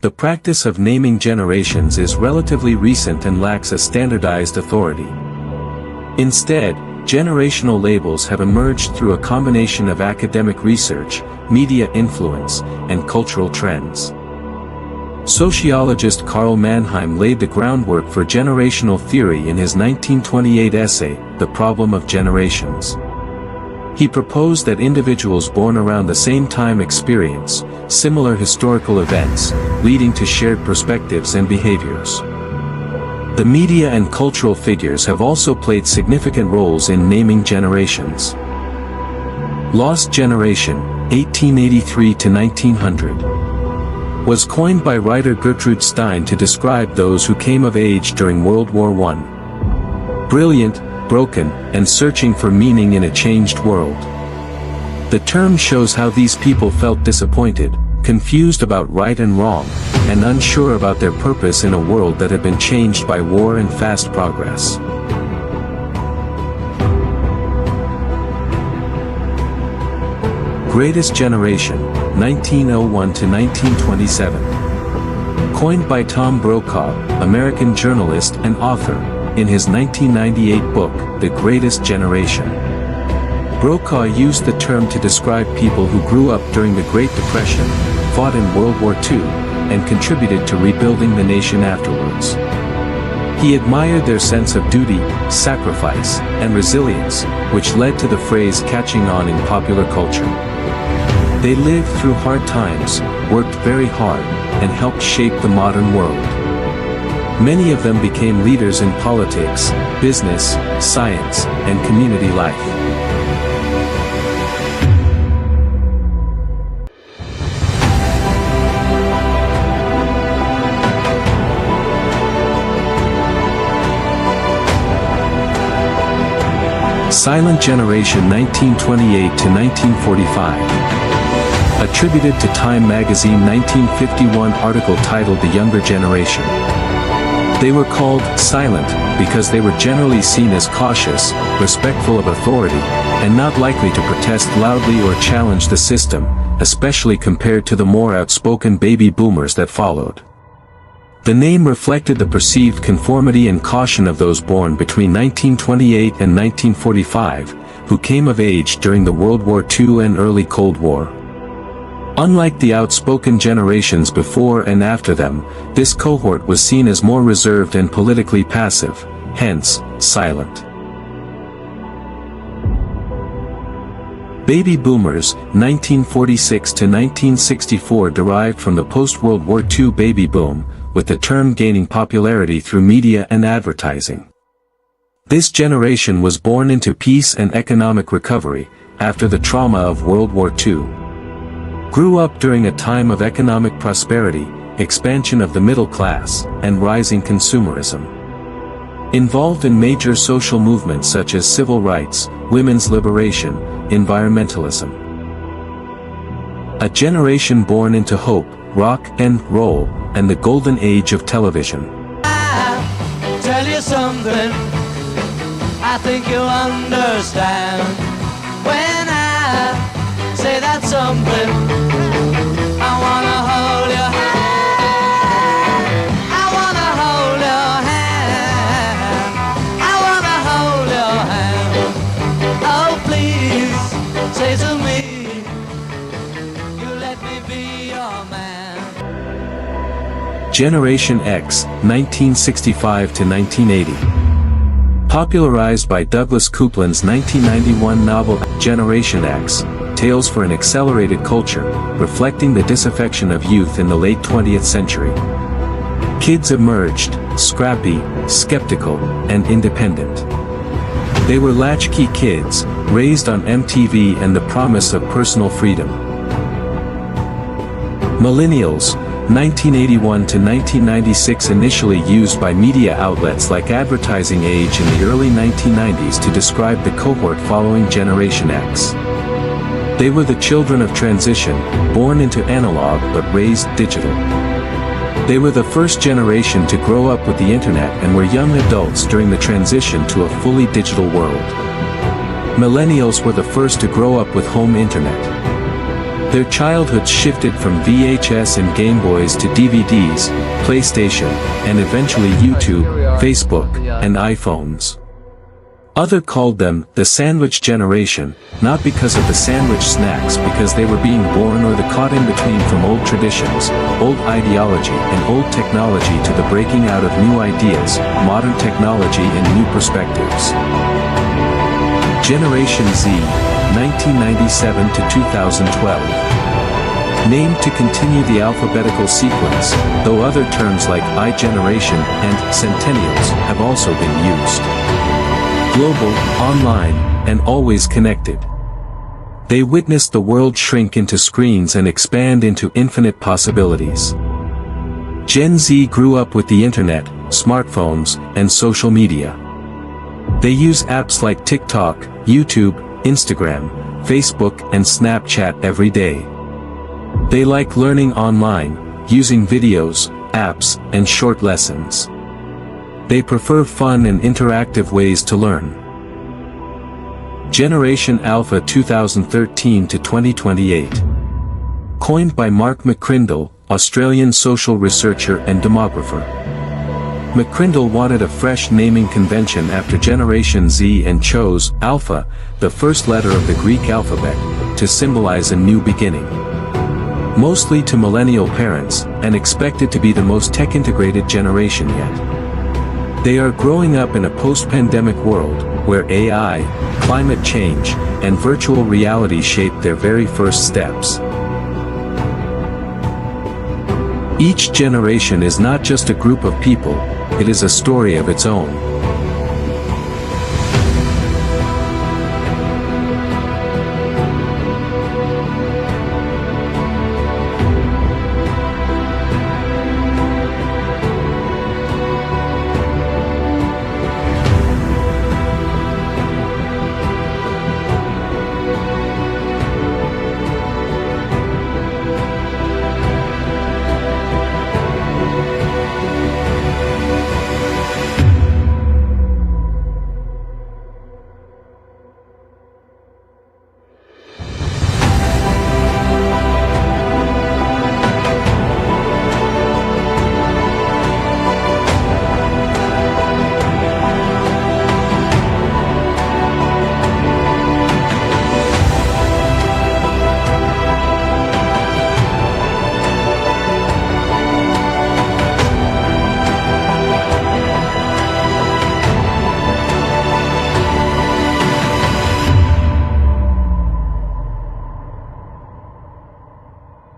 The practice of naming generations is relatively recent and lacks a standardized authority. Instead, generational labels have emerged through a combination of academic research, media influence, and cultural trends. Sociologist Karl Mannheim laid the groundwork for generational theory in his 1928 essay, The Problem of Generations. He proposed that individuals born around the same time experience similar historical events, leading to shared perspectives and behaviors. The media and cultural figures have also played significant roles in naming generations. Lost Generation, 1883 to 1900, was coined by writer Gertrude Stein to describe those who came of age during World War I. Brilliant, broken, and searching for meaning in a changed world. The term shows how these people felt disappointed, confused about right and wrong, and unsure about their purpose in a world that had been changed by war and fast progress. Greatest Generation, 1901 to 1927. Coined by Tom Brokaw, American journalist and author, in his 1998 book, The Greatest Generation. Brokaw used the term to describe people who grew up during the Great Depression, fought in World War II, and contributed to rebuilding the nation afterwards. He admired their sense of duty, sacrifice, and resilience, which led to the phrase catching on in popular culture. They lived through hard times, worked very hard, and helped shape the modern world. Many of them became leaders in politics, business, science, and community life. Silent Generation, 1928 to 1945. Attributed to Time magazine 1951 article titled The Younger Generation. They were called silent because they were generally seen as cautious, respectful of authority, and not likely to protest loudly or challenge the system, especially compared to the more outspoken baby boomers that followed. The name reflected the perceived conformity and caution of those born between 1928 and 1945, who came of age during the World War II and early Cold War. Unlike the outspoken generations before and after them, this cohort was seen as more reserved and politically passive, hence, silent. Baby boomers, 1946 to 1964, derived from the post-World War II baby boom, with the term gaining popularity through media and advertising. This generation was born into peace and economic recovery, after the trauma of World War II. Grew up during a time of economic prosperity, expansion of the middle class, and rising consumerism. Involved in major social movements such as civil rights, women's liberation, environmentalism. A generation born into hope, rock and roll, and the golden age of television. I'll tell you something, I think you'll understand when I say that something. I wanna hold your hand, I wanna hold your hand, I wanna hold your hand. Oh please, say to me, you let me be your man. Generation X, 1965 to 1980. Popularized by Douglas Coupland's 1991 novel Generation X, Tales for an Accelerated Culture, reflecting the disaffection of youth in the late 20th century. Kids emerged, scrappy, skeptical, and independent. They were latchkey kids, raised on MTV and the promise of personal freedom. Millennials, 1981 to 1996, initially used by media outlets like Advertising Age in the early 1990s to describe the cohort following Generation X. They were the children of transition, born into analog but raised digital. They were the first generation to grow up with the internet and were young adults during the transition to a fully digital world. Millennials were the first to grow up with home internet. Their childhoods shifted from VHS and Game Boys to DVDs, PlayStation, and eventually YouTube, Facebook, and iPhones. Others called them the sandwich generation, not because of the sandwich snacks, because they were being born or the caught in between from old traditions, old ideology and old technology to the breaking out of new ideas, modern technology and new perspectives. Generation Z, 1997 to 2012. Named to continue the alphabetical sequence, though other terms like iGeneration and Centennials have also been used. Global, online, and always connected. They witnessed the world shrink into screens and expand into infinite possibilities. Gen Z grew up with the internet, smartphones, and social media. They use apps like TikTok, YouTube, Instagram, Facebook, and Snapchat every day. They like learning online, using videos, apps, and short lessons. They prefer fun and interactive ways to learn. Generation Alpha 2013 to 2028. Coined by Mark McCrindle, Australian social researcher and demographer. McCrindle wanted a fresh naming convention after Generation Z and chose Alpha, the first letter of the Greek alphabet, to symbolize a new beginning. Mostly to millennial parents, and expected to be the most tech-integrated generation yet. They are growing up in a post-pandemic world, where AI, climate change, and virtual reality shape their very first steps. Each generation is not just a group of people, it is a story of its own.